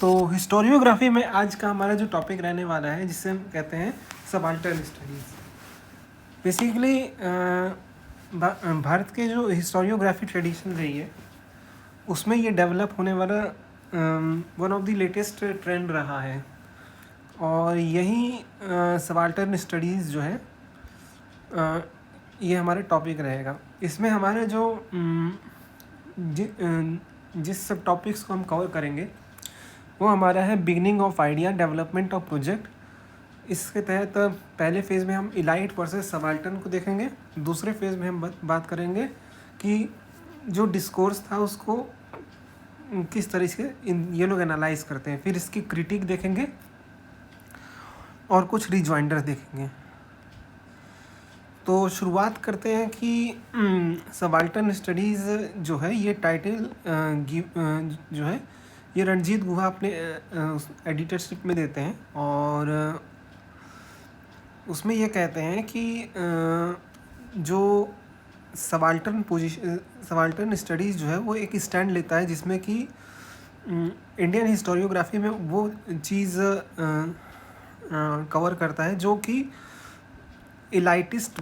तो हिस्टोरियोग्राफी में आज का हमारा जो टॉपिक रहने वाला है जिसे हम कहते हैं सबाल्टर्न स्टडीज़। बेसिकली भारत के जो हिस्टोरियोग्राफी ट्रेडिशन रही है उसमें ये डेवलप होने वाला one of the latest trend रहा है और यही सबाल्टर्न स्टडीज़ जो है ये हमारा टॉपिक रहेगा। इसमें हमारे जो जिस सब टॉपिक्स को हम कवर करेंगे वो हमारा है beginning of idea, development of project. इसके तहत पहले फेज़ में हम इलाइट वर्सेस सबाल्टर्न को देखेंगे। दूसरे फेज़ में हम बात करेंगे कि जो डिस्कोर्स था उसको किस तरह से ये लोग एनालाइज करते हैं। फिर इसकी क्रिटिक देखेंगे और कुछ रिजॉइंडर देखेंगे। तो शुरुआत करते हैं कि सबाल्टर्न स्टडीज़ जो है ये टाइटल जो है ये रणजीत गुहा अपने एडिटरशिप में देते हैं और उसमें ये कहते हैं कि जो सबाल्टर्न स्टडीज़ जो है वो एक स्टैंड लेता है जिसमें कि इंडियन हिस्टोरियोग्राफी में वो चीज़ कवर करता है जो कि इलाइटिस्ट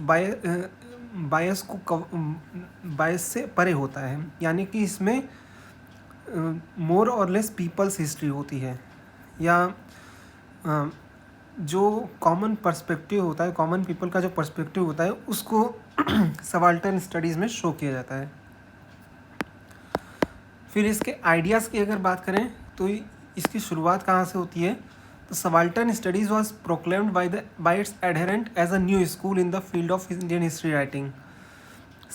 बायस से परे होता है। यानी कि इसमें मोर और लेस पीपल्स हिस्ट्री होती है या जो कॉमन पर्सपेक्टिव होता है, कॉमन पीपल का जो पर्सपेक्टिव होता है उसको सबाल्टर्न स्टडीज़ में शो किया जाता है। फिर इसके आइडियाज़ की अगर बात करें तो इसकी शुरुआत कहाँ से होती है, तो subaltern studies was proclaimed by its adherent as a new school in the field of Indian history writing.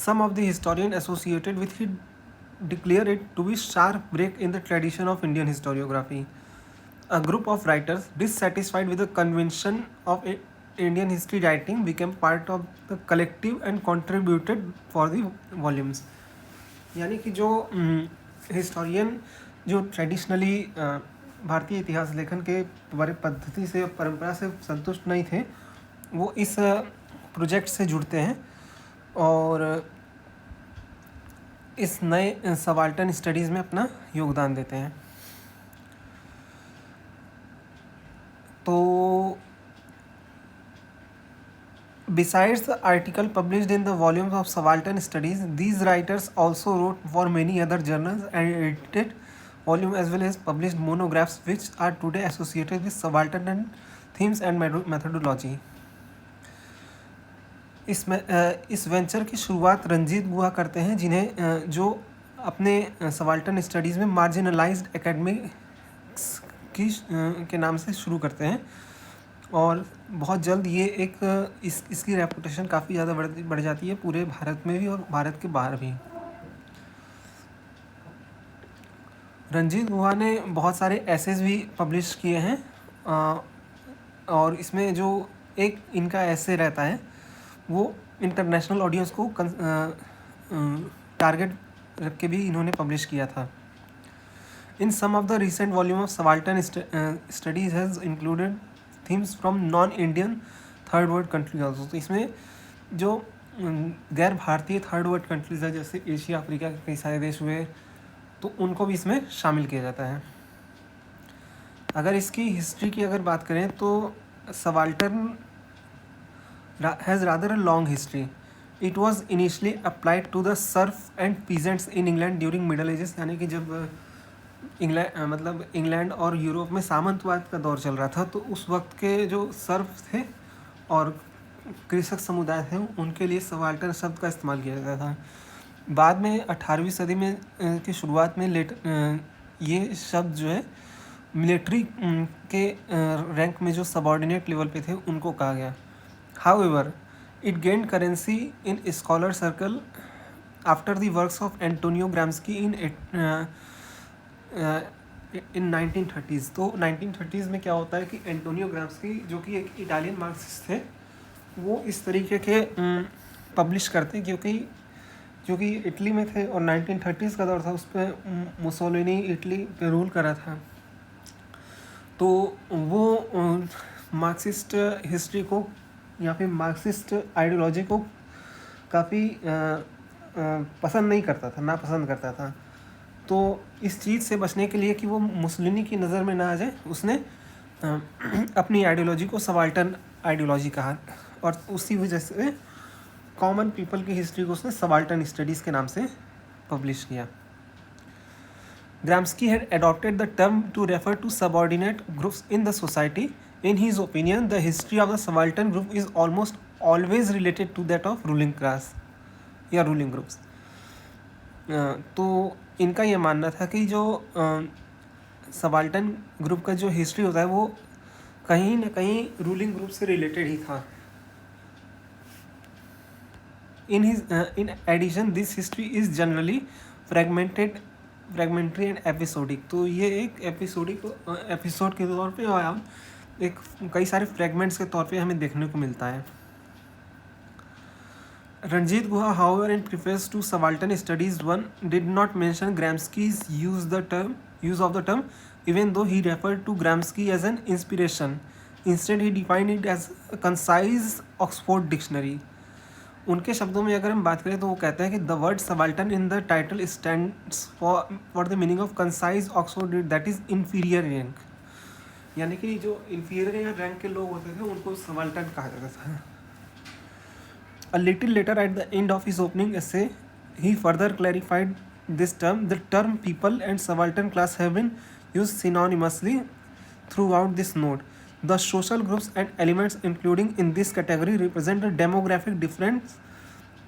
Some of the historian associated with it declare it to be sharp break in the tradition of Indian historiography. A group of writers dissatisfied with the convention of Indian history writing became part of the collective and contributed for the volumes. यानी कि जो historian जो traditionally भारतीय इतिहास लेखन के पद्धति से परंपरा से संतुष्ट नहीं थे वो इस प्रोजेक्ट से जुड़ते हैं और इस नए सबाल्टर्न स्टडीज़ में अपना योगदान देते हैं। तो besides the article published in the volumes of subaltern studies, these writers also wrote for many other journals and edited volume as well as published monographs which are today associated with subaltern themes and methodology. इस venture की शुरुआत रंजीत गुहा करते हैं जिन्हें जो अपने subaltern studies में marginalised academics के नाम से शुरू करते हैं और बहुत जल्द ये इसकी रेपुटेशन काफ़ी ज़्यादा बढ़ जाती है पूरे भारत में भी और भारत के बाहर भी। रंजीत गुहा ने बहुत सारे एसेज भी पब्लिश किए हैं और इसमें जो एक इनका एसे रहता है वो इंटरनेशनल ऑडियंस को टारगेट रख के भी इन्होंने पब्लिश किया था। In some of the recent volume of subaltern studies has included themes from non Indian third world countries also. तो इसमें जो गैर भारतीय थर्ड वर्ल्ड कंट्रीज है जैसे एशिया अफ्रीका के कई सारे देश हुए तो उनको भी इसमें शामिल किया जाता है। अगर इसकी हिस्ट्री की अगर बात करें तो subaltern has rather a long history. It was initially applied to the serf and peasants in England during Middle Ages। यानी कि जब इंग्लैंड और यूरोप में सामंतवाद का दौर चल रहा था तो उस वक्त के जो सर्फ थे और कृषक समुदाय थे उनके लिए सबाल्टर्न शब्द का इस्तेमाल किया जाता था। बाद में 18वीं सदी में की शुरुआत में ये शब्द जो है मिलिट्री के रैंक में जो सबऑर्डिनेट लेवल पे थे उनको कहा गया। However, it gained currency in scholar circle after the works of Antonio Gramsci in 1930s। तो 1930s में क्या होता है कि एंटोनियो ग्राम्स्की जो कि एक इटालियन मार्क्सिस्ट थे वो इस तरीके के पब्लिश करते क्योंकि इटली में थे और 1930s का दौर था उस पर मुसोलिनी इटली पे रूल करा था तो वो मार्क्सिस्ट हिस्ट्री को या फिर मार्क्सिस्ट आइडियोलॉजी को काफ़ी नापसंद करता था। तो इस चीज़ से बचने के लिए कि वो मुसलिनी की नज़र में ना आ जाए, उसने अपनी आइडियोलॉजी को सबाल्टर्न आइडियोलॉजी कहा, और उसी वजह से कॉमन पीपल की हिस्ट्री को उसने सबाल्टर्न स्टडीज़ के नाम से पब्लिश किया. Gramsci had adopted the term to refer to subordinate groups in the society. In his opinion, the history of the subaltern group is almost always related to that of ruling class या ruling groups. तो इनका ये मानना था कि जो subaltern group का जो हिस्ट्री होता है वो कहीं ना कहीं रूलिंग ग्रुप से रिलेटेड ही था. In addition, this history is generally fragmentary and episodic. तो ये एक एपिसोड के तौर पे और एक कई सारे फ्रेगमेंट्स के तौर पे हमें देखने को मिलता है. रणजीत गुहा, however, in preface to Subaltern Studies 1, did not mention Gramsci's use of the term, even though he referred to Gramsci as an inspiration. Instead, he defined it as a concise Oxford dictionary. उनके शब्दों में अगर हम बात करें तो वो कहते हैं कि the word subaltern in the title stands for the meaning of concise Oxford that is inferior rank. यानी कि जो इंफीरियर रैंक के लोग होते थे उनको सबाल्टर्न कहा जाता था. A little later, at the end of his opening essay, he further clarified this term. The term people and subaltern class have been used synonymously throughout this note. The social groups and elements including in this category represent a demographic difference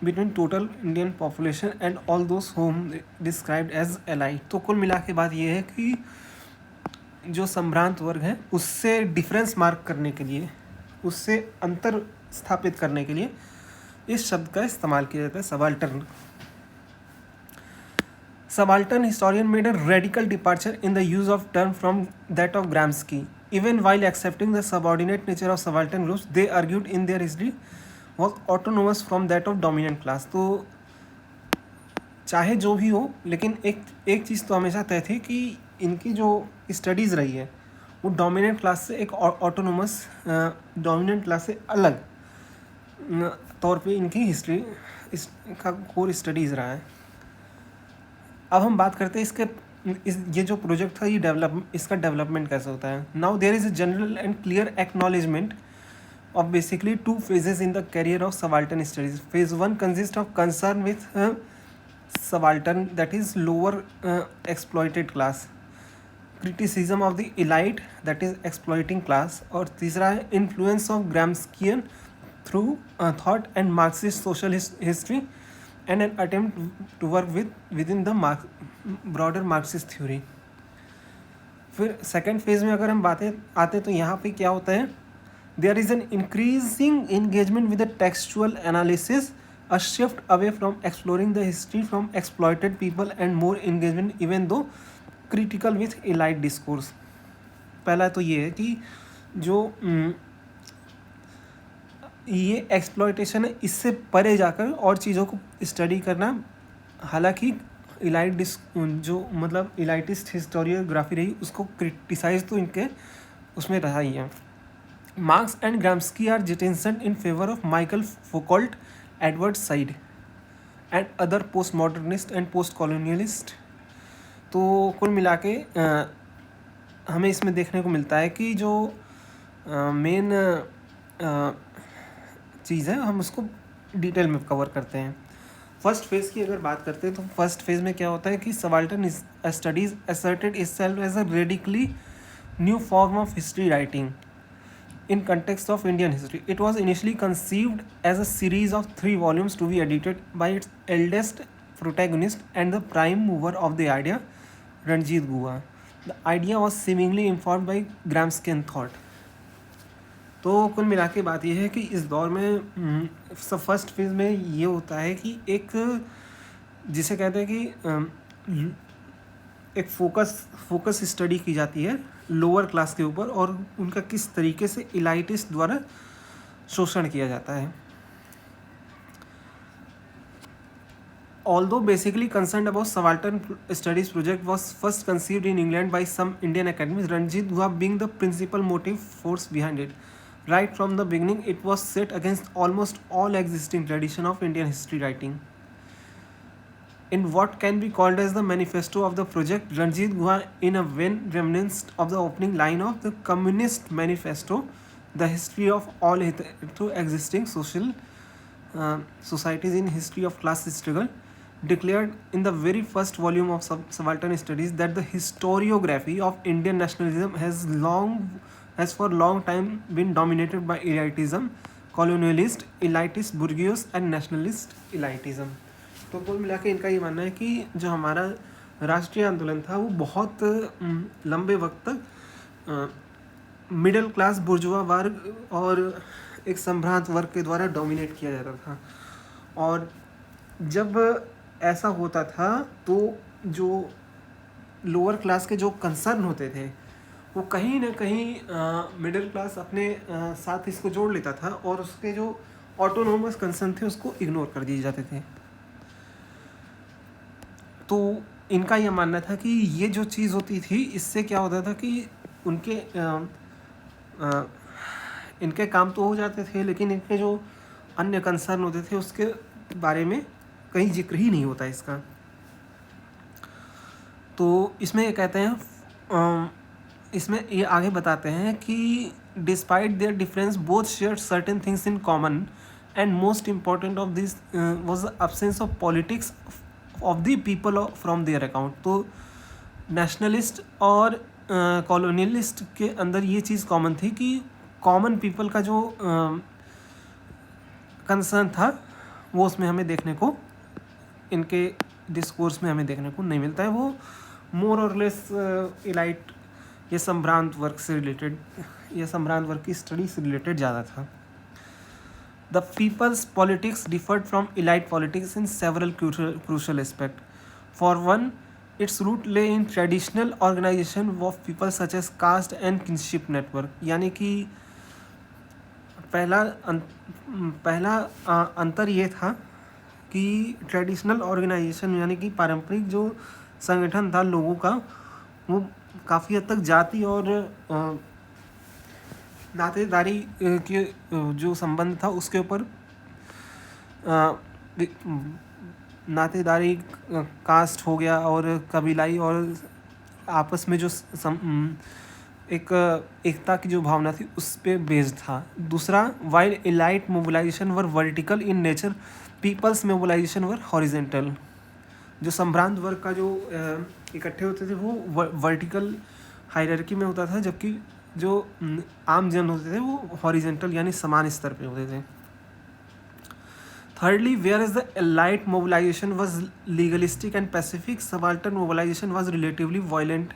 between total Indian population and all those whom described as elite. तो कुल मिला के बात ये है कि जो संभ्रांत वर्ग है उससे डिफरेंस मार्क करने के लिए, उससे अंतर स्थापित करने के लिए इस शब्द का इस्तेमाल किया जाता है subaltern. Subaltern historian made a radical departure in the use of term from that of Gramsci. Even while accepting the subordinate nature of subaltern groups, they argued in their history was autonomous from that of dominant class. तो चाहे जो भी हो, लेकिन एक चीज़ तो हमेशा तय थी कि इनकी जो स्टडीज़ रही है वो डोमिनेंट क्लास से एक ऑटोनोमस डोमिनेंट क्लास से अलग तौर पे इनकी हिस्ट्री इसका कोर स्टडीज़ रहा है. अब हम बात करते हैं ये जो प्रोजेक्ट था ये इसका डेवलपमेंट कैसे होता है. Now there is a general and clear acknowledgement of basically 2 phases in the career of subaltern studies. Phase 1 consists of concern with subaltern, that is lower exploited class, criticism of the elite, that is exploiting class, और तीसरा है influence of Gramscian through thought and Marxist social history and an attempt to work within the broader Marxist theory. फिर second phase में अगर हम बातें आते तो यहाँ पे क्या होता है, there is an increasing engagement with the textual analysis, a shift away from exploring the history from exploited people and more engagement even though critical with elite discourse. पहला तो ये है कि जो ये एक्सप्लॉयटेशन है इससे परे जाकर और चीज़ों को स्टडी करना, हालांकि जो मतलब इलाइटिस्ट हिस्टोरियोग्राफी रही उसको क्रिटिसाइज तो इनके उसमें रहा ही है. Marx and Gramsci are jettisoned in favour of Michael Foucault, Edward Said and other post modernist and post colonialist. तो कुल मिला के हमें इसमें देखने को मिलता है कि जो मेन चीज़ है हम उसको डिटेल में कवर करते हैं. फर्स्ट फेज़ की अगर बात करते हैं तो फर्स्ट फेज़ में क्या होता है कि subaltern studies asserted itself as a radically new form of history writing in context of Indian history. It was initially conceived as a series of 3 volumes to be edited by its eldest protagonist and the prime mover of the idea, Ranjit Guha. The idea was seemingly informed by Gramscian thought. तो कुल मिला के बात यह है कि इस दौर में फर्स्ट फेज़ में ये होता है कि एक जिसे कहते हैं कि एक फोकस स्टडी की जाती है लोअर क्लास के ऊपर और उनका किस तरीके से इलाइटिस्ट द्वारा शोषण किया जाता है. Although basically concerned about subaltern studies project was first conceived in England by some Indian academies, Ranjit Guha being the principal motive force behind it. Right from the beginning, it was set against almost all existing tradition of Indian history writing. in what can be called as the manifesto of the project, Ranjit Guha, in a vein reminiscent of the opening line of the Communist Manifesto, the history of all hitherto existing social societies in history of class struggle, declared in the very first volume of Subaltern Studies that the historiography of Indian nationalism has for long time been dominated by elitism, colonialist, elitist, bourgeois and nationalist elitism. तो कुल मिला के इनका ये मानना है कि जो हमारा राष्ट्रीय आंदोलन था वो बहुत लंबे वक्त तक मिडिल क्लास बुर्जुआ वर्ग और एक संभ्रांत वर्ग के द्वारा डोमिनेट किया जाता था, और जब ऐसा होता था तो जो लोअर क्लास के जो कंसर्न होते थे वो कहीं ना कहीं मिडिल क्लास अपने साथ इसको जोड़ लेता था और उसके जो ऑटोनोमस कंसर्न थे उसको इग्नोर कर दिए जाते थे। तो इनका यह मानना था कि ये जो चीज़ होती थी इससे क्या होता था कि उनके इनके काम तो हो जाते थे लेकिन इनके जो अन्य कंसर्न होते थे उसके बारे में कहीं जिक्र ही नहीं होता इसका। तो इसमें ये कहते हैं इसमें ये आगे बताते हैं कि despite there difference both share certain things in common and most important of this was the absence of politics of the people from their account. तो नेशनलिस्ट और कॉलोनियलिस्ट के अंदर ये चीज़ कॉमन थी कि कॉमन पीपल का जो कंसर्न था वो उसमें हमें देखने को इनके डिस्कोर्स में हमें देखने को नहीं मिलता है। वो मोर और लेस इलाइट या संभ्रांत वर्ग से रिलेटेड या संभ्रांत वर्ग की स्टडी से रिलेटेड ज़्यादा था। The people's politics differed from elite politics in several crucial aspect. For one, its root lay in traditional organisation of people such as caste and kinship network. यानी कि पहला अंतर ये था कि ट्रेडिशनल ऑर्गेनाइजेशन यानी कि पारंपरिक जो संगठन था लोगों का वो काफ़ी हद तक जाति और नातेदारी के जो संबंध था उसके ऊपर नातेदारी कास्ट हो गया और कबीलाई और आपस में जो एक एकता की जो भावना थी उस पे बेस्ड था। दूसरा, while elite mobilisation were vertical in nature, people's mobilisation were horizontal. जो संभ्रांत वर्ग का जो इकट्ठे होते थे वो वर्टिकल हायरार्की में होता था, जबकि जो आम जन होते थे वो हॉरिजेंटल यानी समान स्तर पे होते थे। Thirdly, whereas the elite mobilization was legalistic and pacific, subaltern mobilization was relatively violent.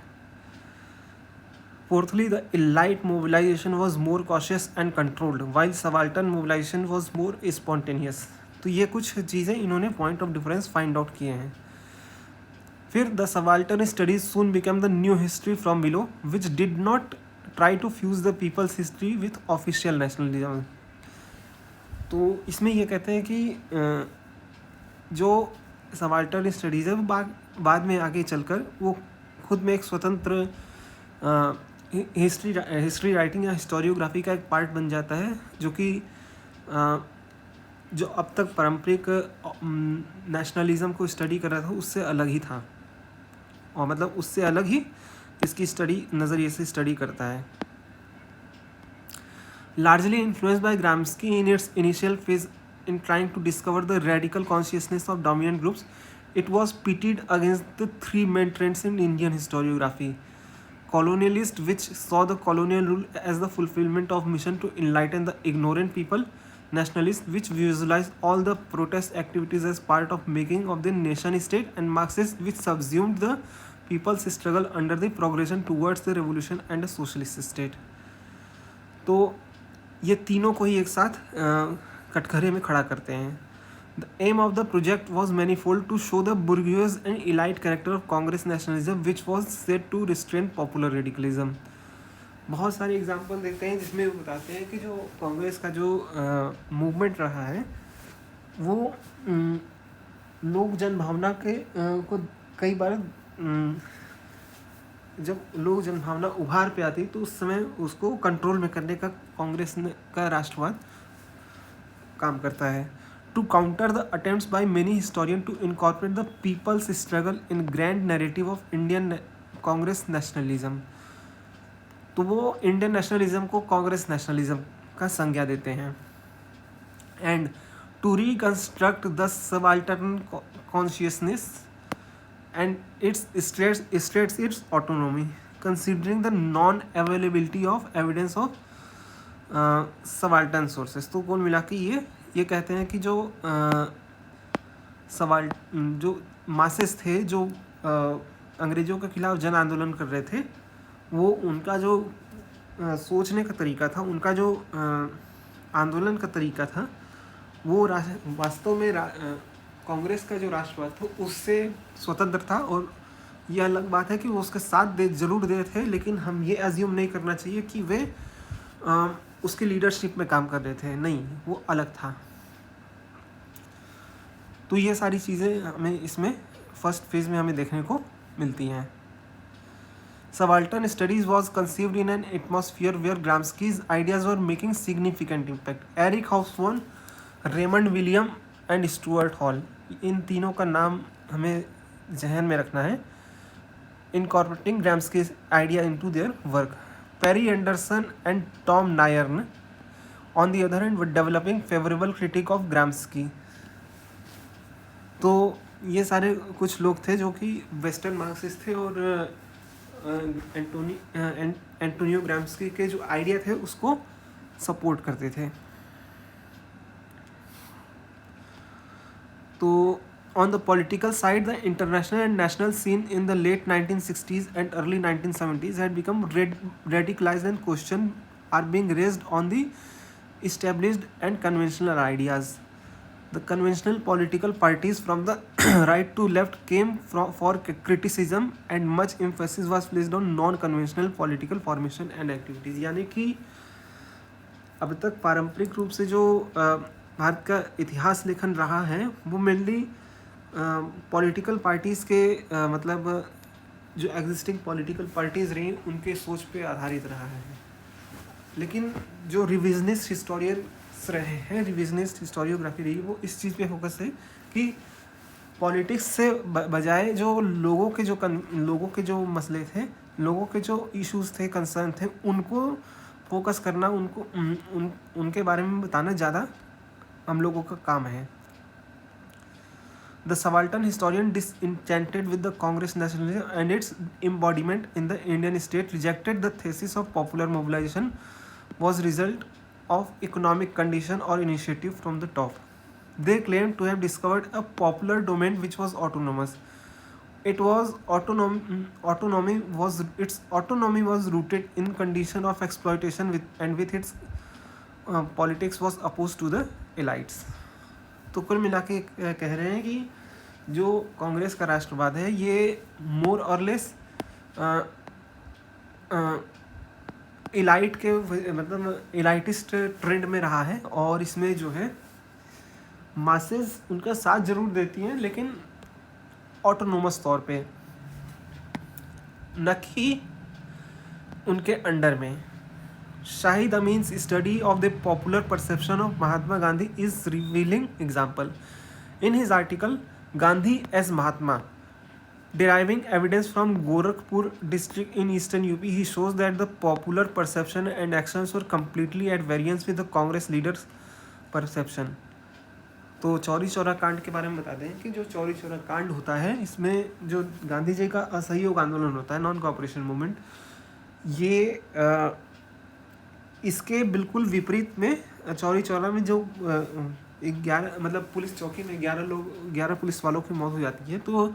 Fourthly, the elite mobilization was more cautious and controlled, while subaltern mobilization was more spontaneous. तो ये कुछ चीज़ें इन्होंने point of difference find out किए हैं। फिर the subaltern studies soon become the new history from below which did not try to fuse the people's history with official nationalism. तो इसमें ये कहते हैं कि जो सबाल्टर्न स्टडीज़ है वो बाद में आगे चलकर वो खुद में एक स्वतंत्र हिस्ट्री राइटिंग या हिस्टोरियोग्राफी का एक पार्ट बन जाता है, जो कि जो अब तक पारंपरिक नेशनलिज्म को स्टडी कर रहा था उससे अलग ही था, और मतलब उससे अलग ही इसकी स्टडी नज़रिए से स्टडी करता है। Largely influenced by Gramsci in its initial phase in trying to discover the radical consciousness of dominant groups, it was pitted against the three main trends in Indian historiography. Colonialist, which saw the colonial rule as the fulfillment of mission to enlighten the ignorant people. Nationalist, which visualized all the protest activities as part of making of the nation state. And Marxist, which subsumed the people's struggle under the progression towards the revolution and a socialist state. तो ये तीनों को ही एक साथ कटघरे में खड़ा करते हैं। The aim of the project was manifold to show the bourgeois and elite character of Congress nationalism which was set to restrain popular radicalism. बहुत सारे एग्जाम्पल देखते हैं जिसमें वो बताते हैं कि जो कांग्रेस का जो मूवमेंट रहा है वो लोक जनभावना के को कई बार जब लोक जनभावना उभार पे आती तो उस समय उसको कंट्रोल में करने का कांग्रेस का राष्ट्रवाद काम करता है। to counter the attempts by many historians to incorporate the people's struggle in grand narrative of Indian Congress nationalism. तो वो इंडियन नेशनलिज्म को कांग्रेस नेशनलिज्म का संज्ञा देते हैं. And to reconstruct the subaltern consciousness and its states its autonomy, considering the non-availability of evidence of subaltern sources. तो कुल मिला के ये कहते हैं कि जो जो मासेस थे जो अंग्रेज़ों के खिलाफ जन आंदोलन कर रहे थे, वो उनका जो सोचने का तरीका था, उनका जो आंदोलन का तरीका था, वो वास्तव में कांग्रेस का जो राष्ट्रवाद था उससे स्वतंत्र था. और ये अलग बात है कि वो उसके साथ जरूर दे थे, लेकिन हम ये एज्यूम नहीं करना चाहिए कि वे उसकी लीडरशिप में काम कर रहे थे. नहीं, वो अलग था. तो ये सारी चीज़ें हमें इसमें फर्स्ट फेज में हमें देखने को मिलती हैं. Subaltern studies was conceived in an atmosphere where Gramsci's ideas were making significant impact. Eric Hobsbawm, Raymond William and Stuart Hall, इन तीनों का नाम हमें जहन में रखना है. Incorporating Gramsci idea into their work. Perry Anderson and Tom Nairn on the other hand were developing favourable critique of Gramsci. तो ये सारे कुछ लोग थे जो कि वेस्टर्न मार्क्सिस्ट थे और एंटोनियो ग्राम्स्की के जो आइडिया थे उसको सपोर्ट करते थे. तो on the political side, the international and national scene in the late 1960s and early 1970s had become radicalized, and questions are being raised on the established and conventional ideas. The conventional political parties from the right to left came for criticism, and much emphasis was placed on non-conventional political formation and activities. यानी कि अब तक पारंपरिक रूप से जो भारत का इतिहास लेखन रहा है वो मेनली पॉलिटिकल पार्टीज़ के मतलब जो एग्जिस्टिंग पॉलिटिकल पार्टीज़ रही उनके सोच पे आधारित रहा है. लेकिन जो रिविजनिस्ट हिस्टोरियंस रहे हैं, रिविजनिस्ट हिस्टोरियोग्राफी रही, वो इस चीज़ पे फोकस है कि पॉलिटिक्स से बजाय जो लोगों के जो मसले थे, लोगों के जो इश्यूज थे, कंसर्न थे, उनको फोकस करना, उनके बारे में बताना ज़्यादा हम लोगों का काम है. The subaltern historian, disenchanted with the Congress nationalism and its embodiment in the Indian state, rejected the thesis of popular mobilization was result of economic condition or initiative from the top. They claimed to have discovered a popular domain which was autonomous. Its autonomy was rooted in condition of exploitation and with its politics was opposed to the elites. तो कुल मिला के कह रहे हैं कि जो कांग्रेस का राष्ट्रवाद है ये मोर और लेस इलाइट के मतलब इलाइटिस्ट ट्रेंड में रहा है, और इसमें जो है मासेस उनका साथ जरूर देती हैं लेकिन ऑटोनोमस तौर पे, न कि उनके अंडर में. Shahid Amin's study of the popular perception of Mahatma Gandhi is revealing example. In his article Gandhi as Mahatma, deriving evidence from Gorakhpur district in eastern UP, he shows that the popular perception and actions were completely at variance with the Congress leaders' perception. तो चौरी चौरा कांड के बारे में बता दें कि जो चौरी चौरा कांड होता है इसमें जो गांधी जी का असहयोग आंदोलन होता है, नॉन कोऑपरेशन मूवमेंट, ये इसके बिल्कुल विपरीत में चौरी चौरा में जो 11 मतलब पुलिस चौकी में 11 पुलिस वालों की मौत हो जाती है, तो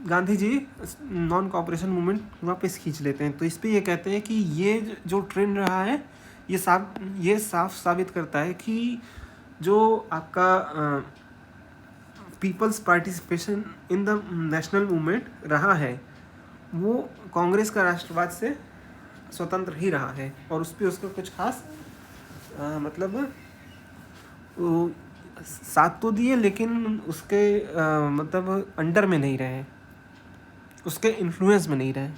Gandhi ji non cooperation movement वापस खींच लेते हैं. तो इस पे ये कहते हैं कि ये जो ट्रेंड रहा है ये साफ साबित करता है कि जो आपका peoples participation in the national movement रहा है वो कांग्रेस का राष्ट्रवाद से स्वतंत्र ही रहा है, और उस पर उसका कुछ खास मतलब साथ तो दिए लेकिन उसके मतलब अंडर में नहीं रहे, उसके इन्फ्लुएंस में नहीं रहे.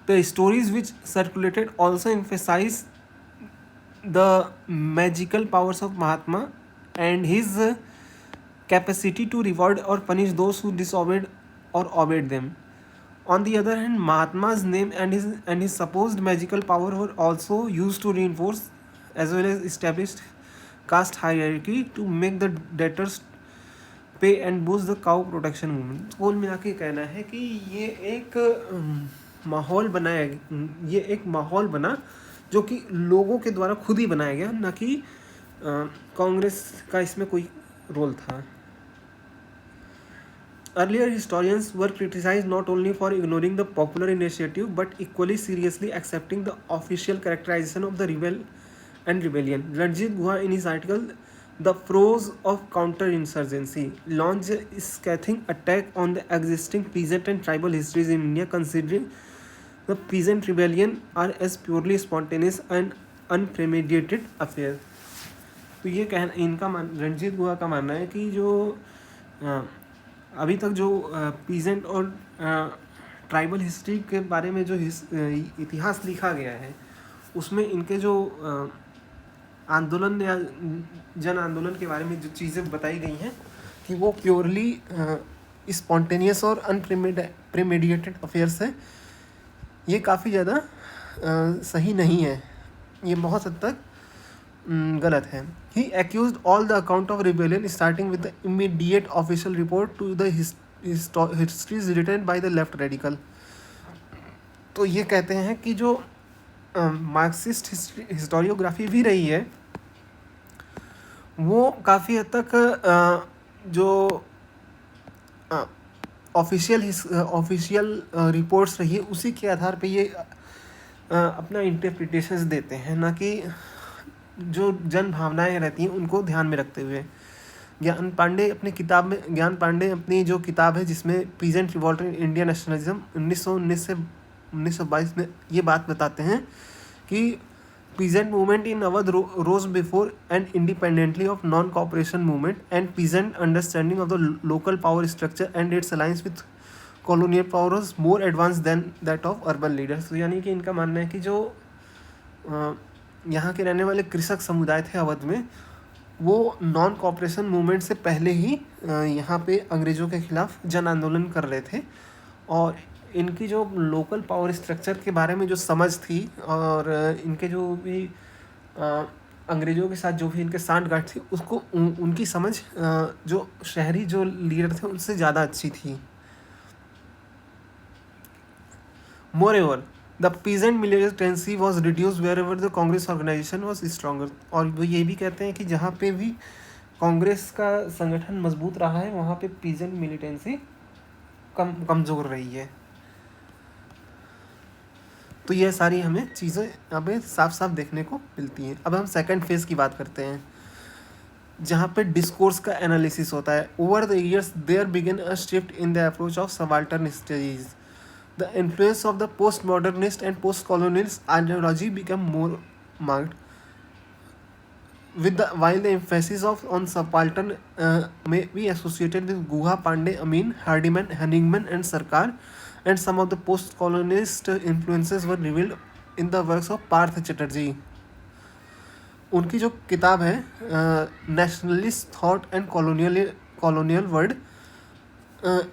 The stories which circulated also emphasise the magical powers of Mahatma and his capacity to reward or punish those who disobeyed or obeyed them. On the other hand, Mahatma's name and his supposed magical power were also used to reinforce as well as establish caste hierarchy to make the debtors pay and boost the cow protection movement. कुल मिला के कहना है कि ये एक माहौल बनाया, ये एक माहौल बना जो कि लोगों के द्वारा खुद ही बनाया गया, ना कि कांग्रेस का इसमें कोई रोल था. Earlier historians were criticized not only for ignoring the popular initiative but equally seriously accepting the official characterization of the rebellion. Ranjit Guha, in his article The Prose of Counterinsurgency, launched a scathing attack on the existing peasant and tribal histories in India, considering the peasant rebellion are as purely spontaneous and unpremeditated affair. तो ये रंजीत गुहा का मानना है कि जो अभी तक जो पीजेंट और ट्राइबल हिस्ट्री के बारे में जो इतिहास लिखा गया है उसमें इनके जो आंदोलन या जन आंदोलन के बारे में जो चीज़ें बताई गई हैं कि वो प्योरली स्पॉन्टेनियस और अनप्रीमेडिएटेड अफेयर्स है, ये काफ़ी ज़्यादा सही नहीं है, ये बहुत हद तक गलत है. He accused all the account of rebellion starting with the immediate official report to the histories written by the left radical. तो ये कहते हैं कि जो मार्क्सिस्ट हिस्टोरियोग्राफी भी रही है वो काफ़ी हद तक जो ऑफिशियल रिपोर्ट्स रही है उसी के आधार पे ये अपना इंटरप्रिटेशंस देते हैं, ना कि जो जन भावनाएं रहती हैं उनको ध्यान में रखते हुए. ज्ञान पांडे अपनी जो किताब है जिसमें peasant revolt in Indian nationalism 1919 से 1922 में ये बात बताते हैं कि peasant movement in Awadh rose before and independently of non cooperation movement and peasant understanding of the local power structure and its alliance with colonial power was more advance than that of urban leaders. तो यानी कि इनका मानना है कि जो यहाँ के रहने वाले कृषक समुदाय थे अवध में वो नॉन कॉपरेशन मूवमेंट से पहले ही यहाँ पे अंग्रेज़ों के खिलाफ जन आंदोलन कर रहे थे, और इनकी जो लोकल पावर स्ट्रक्चर के बारे में जो समझ थी और इनके जो भी अंग्रेज़ों के साथ जो भी इनके सांठगांठ थी उसको उनकी समझ जो शहरी जो लीडर थे उनसे ज़्यादा अच्छी थी. Moreover, the peasant militancy was reduced wherever the Congress organization was stronger. और वो ये भी कहते हैं कि जहाँ पे भी कांग्रेस का संगठन मजबूत रहा है वहाँ पे पीजेंट मिलिटेंसी कमज़ोर रही है. तो ये सारी हमें चीज़ें यहाँ पे साफ साफ देखने को मिलती हैं. अब हम सेकंड फेज़ की बात करते हैं जहाँ पे डिस्कोर्स का एनालिसिस होता है. Over the years there begin a shift in the approach of subaltern studies. The influence of the postmodernist and postcolonialist ideology became more marked, while the emphasis on subaltern may be associated with Guha, Pandey, Amin, Hardiman, Henningman, and Sarkar, and some of the post-colonialist influences were revealed in the works of Parth Chatterjee. उनकी जो किताब है nationalist thought and colonial word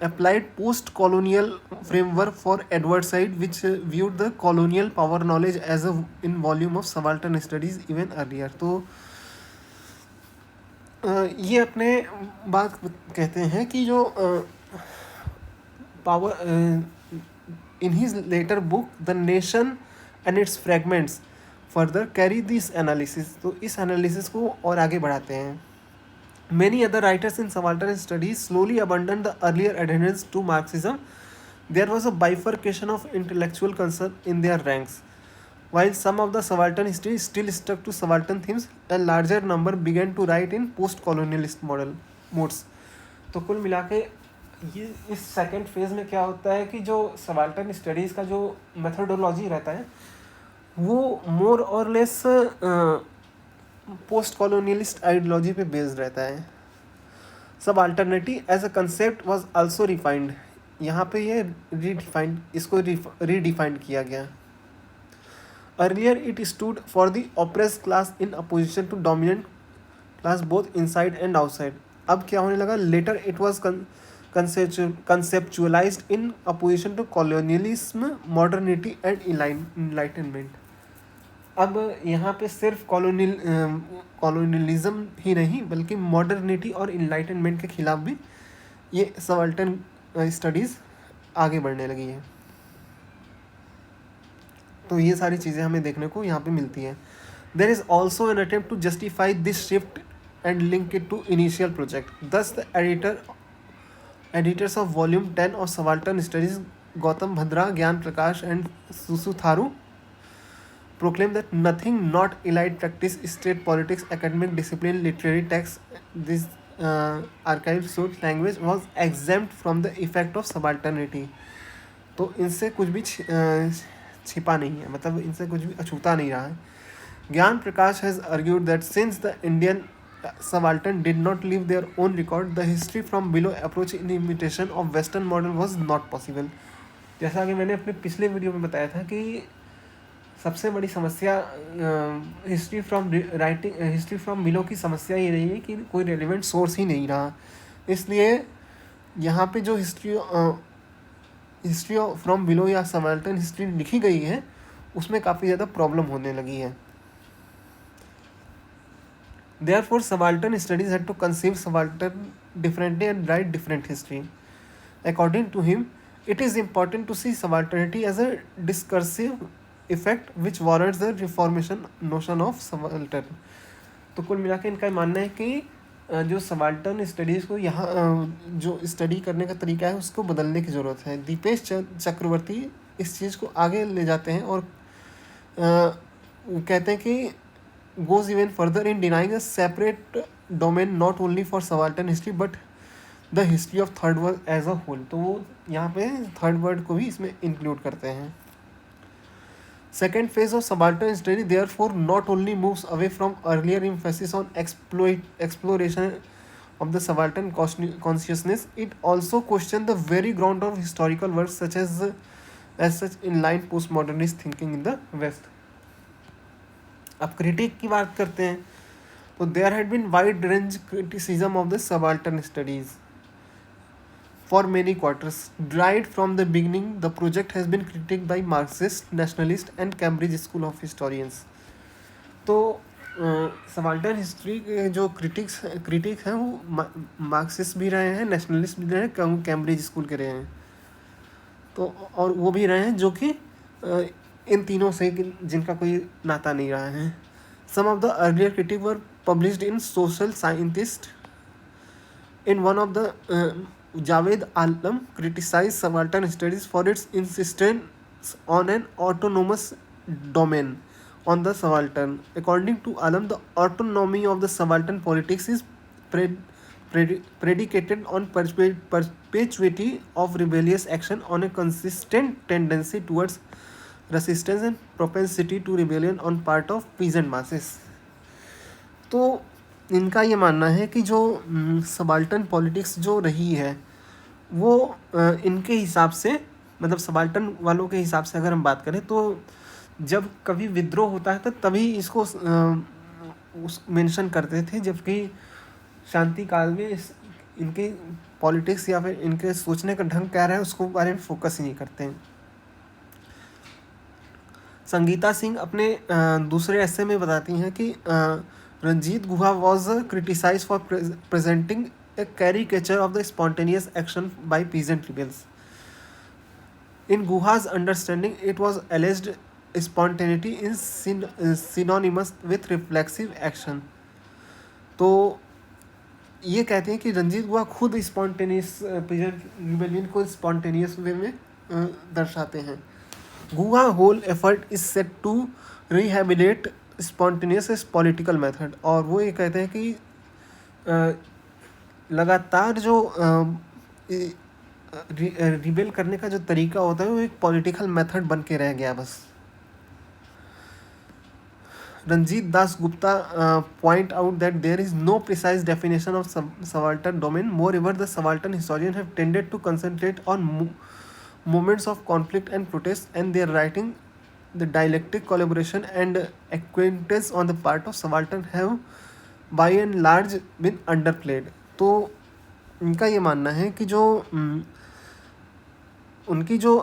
applied post-colonial framework for Edward Said, which viewed the colonial power knowledge as a in volume of subaltern studies even earlier. तो ये अपने बात कहते हैं कि जो power in his later book The Nation and Its Fragments further carry this analysis. तो इस एनालिसिस को और आगे बढ़ाते हैं. Many other writers in subaltern studies slowly abandoned the earlier adherence to Marxism. There was a bifurcation of intellectual concern in their ranks. While some of the subaltern history still stuck to subaltern themes, a larger number began to write in post-colonialist modes. तो कुल मिला के ये इस second phase में क्या होता है कि जो सबाल्टर्न स्टडीज़ का जो मेथोडोलॉजी रहता है वो मोर और लेस पोस्ट कॉलोनियलिस्ट आइडियोलॉजी पे बेस्ड रहता है. Subalternity as a concept was also refined. यहाँ पे ये रीडिफाइंड किया गया. Earlier it stood for the oppressed class in opposition to dominant class both inside and outside. अब क्या होने लगा, later it was conceptualized in opposition to colonialism, modernity and enlightenment। अब यहाँ पे सिर्फ कॉलोनियलिज्म ही नहीं बल्कि मॉडर्निटी और इनलाइटनमेंट के खिलाफ भी ये सबाल्टर्न स्टडीज़ आगे बढ़ने लगी है। तो ये सारी चीज़ें हमें देखने को यहाँ पे मिलती हैं। There is also an attempt to justify this shift and link it to initial project. Thus the editors of volume 10 of subaltern studies, Gautam Bhadra, Gyan Prakash and Susutharu, proclaim that nothing not elite practice, state politics, academic discipline, literary text, this archive source language was exempt from the effect of subalternity। तो इनसे कुछ भी छिपा नहीं है, मतलब इनसे कुछ भी अछूता नहीं रहा है। Gyan Prakash has argued that since the Indian subaltern did not leave their own record, the history from below approach in imitation of western model was not possible। जैसा कि मैंने अपने पिछले वीडियो में बताया था कि सबसे बड़ी समस्या हिस्ट्री फ्रॉम बिलो की समस्या ये रही है कि कोई रेलिवेंट सोर्स ही नहीं रहा। इसलिए यहाँ पे जो हिस्ट्री फ्रॉम बिलो या सबाल्टर्न हिस्ट्री लिखी गई है उसमें काफ़ी ज़्यादा प्रॉब्लम होने लगी है। Therefore, subaltern studies had to conceive subaltern differently and write different history। According to him, it is important to see subalternity as a discursive effect which warrants the reformation notion of subaltern। तो कुल मिला के इनका मानना है कि जो subaltern studies को यहाँ जो स्टडी करने का तरीका है उसको बदलने की ज़रूरत है। दीपेश चक्रवर्ती इस चीज़ को आगे ले जाते हैं और कहते हैं कि goes even further in denying a separate domain not only for subaltern history but the history of third world as a whole। तो वो यहाँ पे थर्ड वर्ल्ड को भी इसमें इंक्लूड करते हैं। Second phase of subaltern study therefore not only moves away from earlier emphasis on exploration of the subaltern consciousness, it also questions the very ground of historical works such such inline postmodernist thinking in the West। अब critic की बात करते हैं तो there had been wide range criticism of the subaltern studies for many quarters. Right from the beginning the project has been critic by Marxist, nationalist and Cambridge school of historians. तो subaltern history के जो critic हैं वो Marxist भी रहे हैं, nationalist भी रहे हैं, कैम्ब्रिज स्कूल के रहे हैं। तो और वो भी रहे हैं जो कि इन तीनों से जिनका कोई नाता नहीं रहा है। Some of the earlier critique were published in social scientist. In one of the Javed Alam criticise subaltern studies for its insistence on an autonomous domain on the subaltern. According to Alam the autonomy of the subaltern politics is predicated on perpetuity of rebellious action on a consistent tendency towards resistance and propensity to rebellion on part of peasant masses। तो इनका ये मानना है कि जो subaltern politics जो रही है वो इनके हिसाब से, मतलब सबाल्टर्न वालों के हिसाब से अगर हम बात करें तो जब कभी विद्रोह होता है तो तभी इसको मेंशन करते थे, जबकि शांति काल में इनके पॉलिटिक्स या फिर इनके सोचने का ढंग क्या रहा है उसको बारे में फोकस ही नहीं करते हैं। संगीता सिंह अपने दूसरे एस्से में बताती हैं कि Ranjit Guha was criticise for presenting a caricature of the spontaneous action by peasant rebels. In Guha's understanding it was alleged spontaneity is synonymous with reflexive action. तो ये कहते हैं कि रंजीत गुहा खुद स्पॉन्टेनियस पीजेंट रिबेलियन को स्पॉन्टेनियस वे में दर्शाते हैं। Guha whole effort is set to rehabilitate spontaneous as political method. और वो ये कहते हैं कि लगातार जो रिबेल करने का जो तरीका होता है वो एक पॉलिटिकल मेथड बन के रह गया बस। Ranjit Das Gupta point out that there is no precise definition of subaltern domain. Moreover, the subaltern historians have tended to concentrate on moments of conflict and protest, and their writing, the dialectic collaboration and acquaintance on the part of subaltern have by and large been underplayed. तो इनका ये मानना है कि जो उनकी जो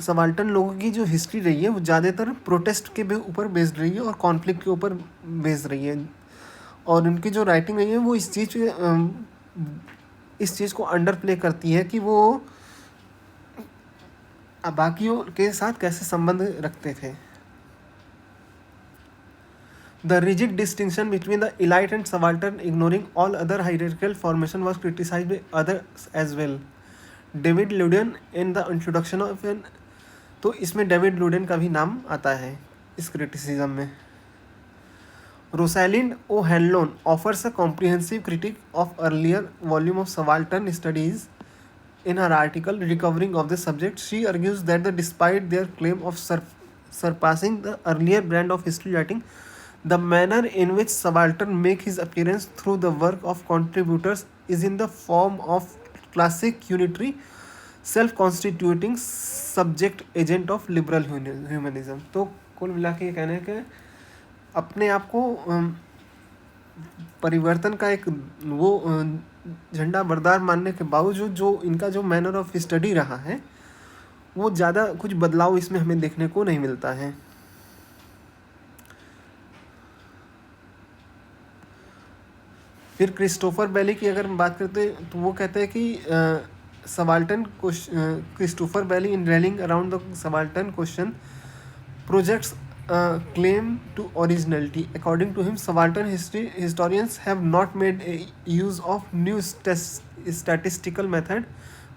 subaltern लोगों की जो हिस्ट्री रही है वो ज़्यादातर प्रोटेस्ट के ऊपर बेस्ड रही है और कॉन्फ्लिक्ट के ऊपर बेस्ड रही है, और उनकी जो राइटिंग रही है वो इस चीज़ को अंडर प्ले करती है कि वो बाकियों के साथ कैसे संबंध रखते थे। The rigid distinction between the elite and subaltern, ignoring all other hierarchical formation, was criticized by others as well. David Ludden in the introduction of an, तो इसमें डेविड लुडेन का भी नाम आता है इस क्रिटिसिज्म में। रोसैलिंड ओ हैनलोन offers a comprehensive critique of earlier volume of subaltern studies. In her article Recovering of the Subject, she argues that despite their claim of surpassing the earlier brand of history writing, the manner in which subaltern make his appearance through the work of contributors is in the form of classic unitary self-constituting subject agent of liberal humanism। तो कुल मिला के ये कहना है कि अपने आप को परिवर्तन का एक वो झंडा बरदार मानने के बावजूद जो इनका जो मैनर ऑफ स्टडी रहा है वो ज़्यादा कुछ बदलाव इसमें हमें देखने को नहीं मिलता है। फिर क्रिस्टोफर बेली की अगर हम बात करते हैं तो वो कहते हैं कि subaltern Christopher Bayly in rallying around the subaltern question projects claim to originality. According to him, subaltern historians have not made use of new statistical method,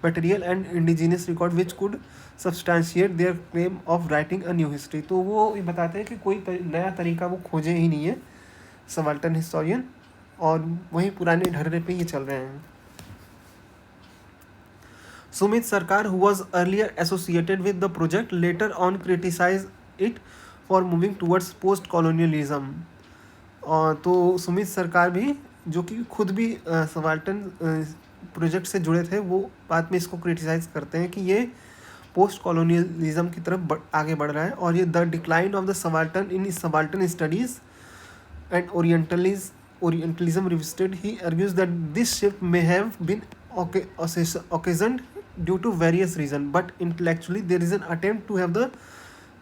material and indigenous record which could substantiate their claim of writing a new history। तो वो ये बताते हैं कि कोई नया तरीका वो खोजे ही नहीं है सबाल्टन हिस्टोरियन, और वही पुराने ढर्रे पे ये चल रहे हैं। सुमित सरकार, who was earlier associated with the project, later on criticized it for moving towards post colonialism. और तो सुमित सरकार भी जो कि खुद भी सबाल्टन प्रोजेक्ट से जुड़े थे वो बाद में इसको क्रिटिसाइज करते हैं कि ये पोस्ट कॉलोनियलिज्म की तरफ आगे बढ़ रहा है, और ये the decline of the subaltern in subaltern studies and orientalism revisited. He argues that this shift may have been occasioned due to various reasons, but intellectually there is an attempt to have the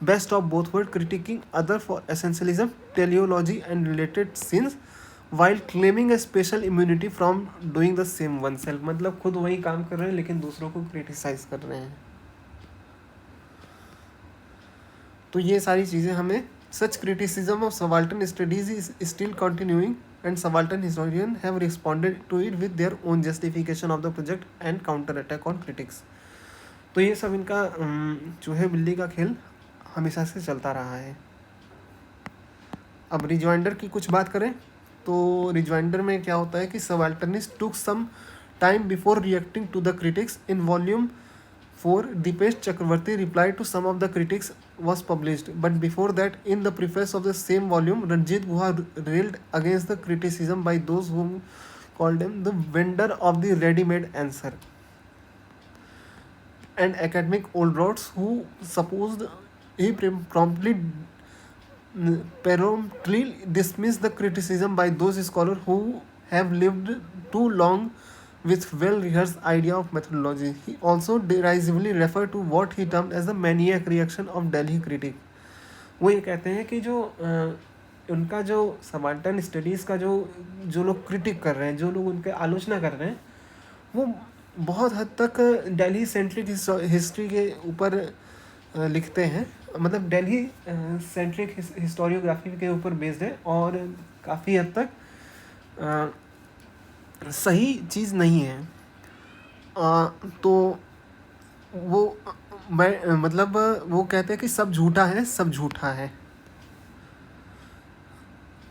best of both worlds, critiquing other for essentialism, teleology and related sins, while claiming a special immunity from doing the same oneself। मतलब खुद वही काम कर रहे हैं लेकिन दूसरों को क्रिटिसाइज कर रहे हैं। तो ये सारी चीज़ें हमें such criticism of subaltern studies is still continuing and subaltern historians have responded to it with their own justification of the project and counter attack on critics। तो ये सब इनका चूहे बिल्ली का खेल हमेशा से चलता रहा है। अब रिजॉइंडर की कुछ बात करें तो रिजॉइंडर में क्या होता है कि subalternist took some time before reacting to the critics. In volume 4 Dipesh Chakrabarty reply to some of the critics was published, but before that in the preface of the same volume Ranjit Guha railed against the criticism by those who called him the vendor of the ready-made answer and academic old rods, who supposed he promptly peremptorily dismissed the criticism by those scholars who have lived too long with well-rehearsed idea of methodology। He also derisively referred to what he termed as the maniac reaction of Delhi critic। वो ये कहते हैं कि जो उनका जो subaltern studies का जो लोग क्रिटिक कर रहे हैं, जो लोग उनके आलोचना कर रहे हैं, वो बहुत हद तक दिल्ली सेंट्रिक हिस्ट्री के ऊपर लिखते हैं। मतलब दिल्ली सेंट्रिक हिस्टोरियोग्राफी के ऊपर बेस्ड है और काफ़ी हद तक सही चीज़ नहीं है। तो वो मतलब वो कहते हैं कि सब झूठा है, सब झूठा है।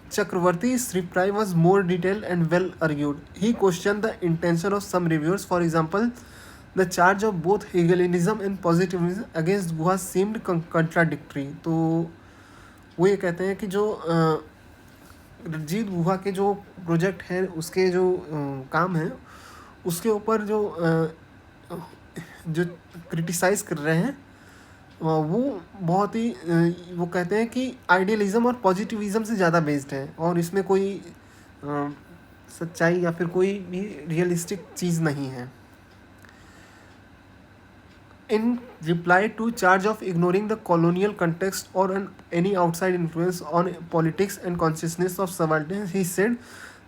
Chakravarti's reply was more detailed and well argued. He questioned the intention of some reviewers. For example, the charge of both Hegelianism and positivism against Guha seemed contradictory। तो वो ये कहते हैं कि जो रंजीत गुहा के जो प्रोजेक्ट है उसके जो काम है उसके ऊपर जो क्रिटिसाइज़ कर रहे हैं वो बहुत ही वो कहते हैं कि आइडियलिज्म और पॉजिटिविज्म से ज़्यादा बेस्ड है और इसमें कोई सच्चाई या फिर कोई भी रियलिस्टिक चीज़ नहीं है. In reply to charge of ignoring the colonial context or any outside influence on politics and consciousness of subalterns, he said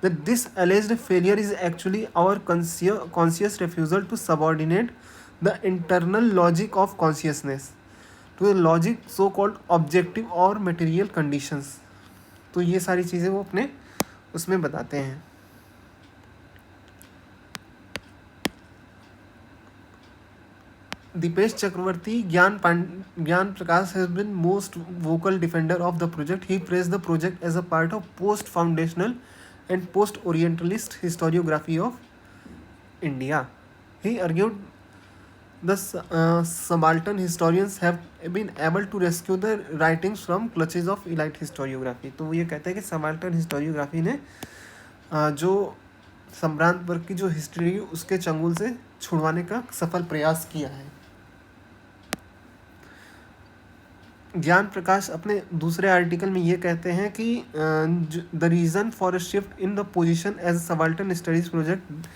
that this alleged failure is actually our conscious refusal to subordinate the internal logic of consciousness to the logic so-called objective or material conditions. तो ये सारी चीज़ें वो अपने उसमें बताते हैं. Dipesh Chakravarti, Gyan Prakash has been most vocal defender of the project. He praised the project as a part of post-foundational and post-Orientalist historiography of India. He argued the subaltern historians have been able to rescue the writings from clutches of elite historiography. तो वो ये कहते हैं कि subaltern historiography ने जो सम्रांत वर्ग की जो हिस्ट्री उसके चंगुल से छुड़वाने का सफल प्रयास किया है. ज्ञान प्रकाश अपने दूसरे आर्टिकल में ये कहते हैं कि the reason for a shift in the position as a subaltern studies project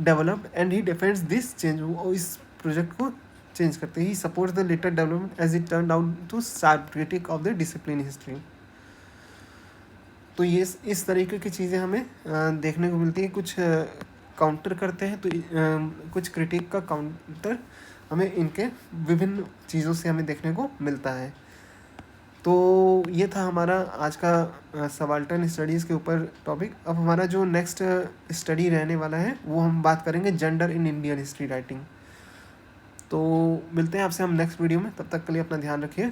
developed and he defends this change. वो इस प्रोजेक्ट को चेंज करते हैं. He supports the later development as it turn out to sharp critique of the discipline history. तो ये इस तरीके की चीज़ें हमें देखने को मिलती है. कुछ काउंटर करते हैं तो कुछ क्रिटिक का काउंटर हमें इनके विभिन्न चीज़ों से हमें देखने को मिलता है. तो ये था हमारा आज का सबाल्टर्न स्टडीज़ के ऊपर टॉपिक. अब हमारा जो नेक्स्ट स्टडी रहने वाला है वो हम बात करेंगे gender in Indian history writing. तो मिलते हैं आपसे हम नेक्स्ट वीडियो में. तब तक के लिए अपना ध्यान रखिए.